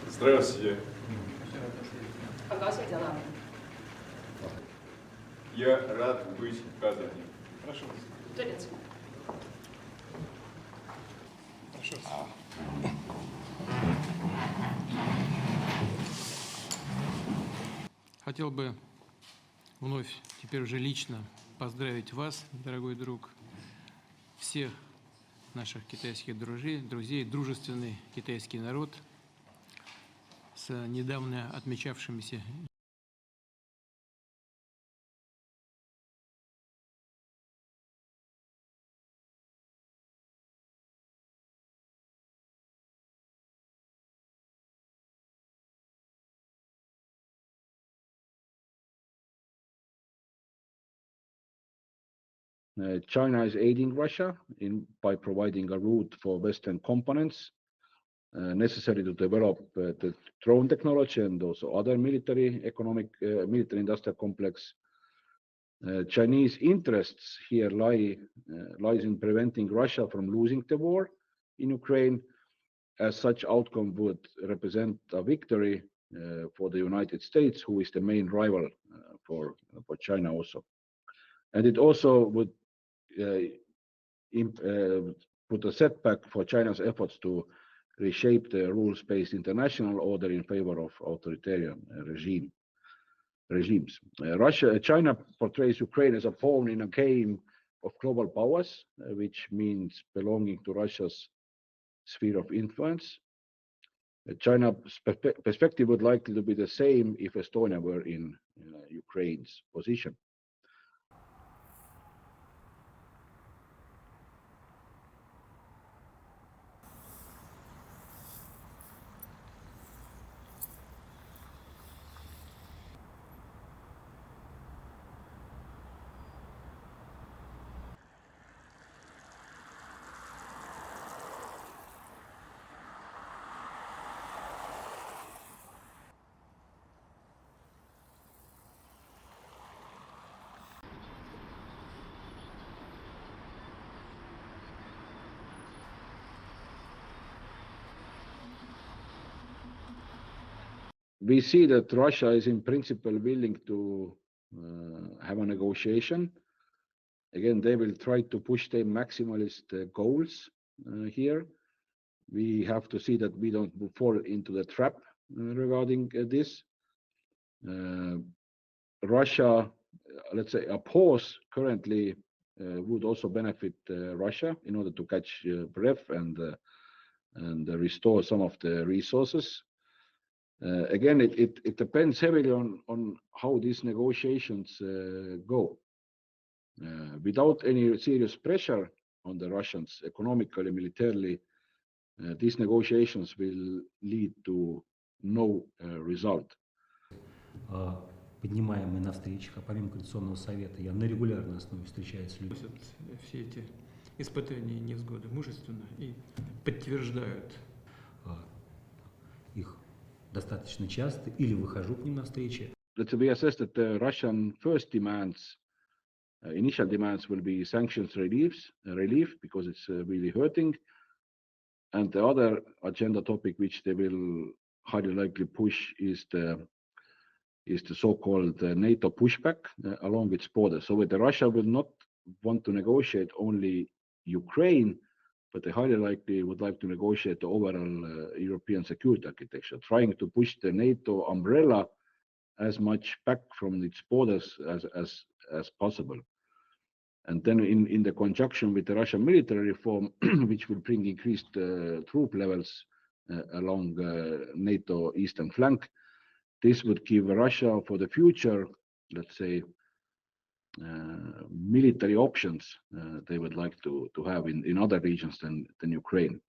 Здравствуйте. Как дела? Я рад быть в Казани. Прошу. Турецкий. Прошу. Хотел бы вновь, теперь уже лично, поздравить вас, дорогой друг, всех наших китайских друзей, дружественный китайский народ с недавно отмечавшимися China is aiding Russia by providing a route for Western components necessary to develop the drone technology and also other military industrial complex. Chinese interests here lies in preventing Russia from losing the war in Ukraine, as such outcome would represent a victory for the United States, who is the main rival for China also. And it also would put a setback for China's efforts to reshape the rules-based international order in favor of authoritarian regimes. China portrays Ukraine as a pawn in a game of global powers, which means belonging to Russia's sphere of influence. China's perspective would likely to be the same if Estonia were in Ukraine's position. We see that Russia is in principle willing to have a negotiation. Again, they will try to push their maximalist goals here. We have to see that we don't fall into the trap regarding this. Russia, let's say a pause currently would also benefit Russia in order to catch breath and restore some of the resources. Again, it depends heavily on how these negotiations go. Without any serious pressure on the Russians economically, militarily, these negotiations will lead to no result. Поднимаемые на встречах, а помимо Координационного совета, я на регулярной основе встречаюсь с людьми. Все эти испытания и невзгоды мужественно и подтверждают их достаточно часто или выхожу к ним на встречи. We assess that the Russian first demands, initial demands, will be sanctions relief because it's really hurting, and the other agenda topic which they will highly likely push is the so-called NATO pushback along its borders. So the Russia will not want to negotiate only Ukraine, but they highly likely would like to negotiate the overall European security architecture, trying to push the NATO umbrella as much back from its borders as possible. And then in the conjunction with the Russian military reform, which will bring increased troop levels along NATO eastern flank, this would give Russia for the future, let's say, military options they would like to have in other regions than Ukraine.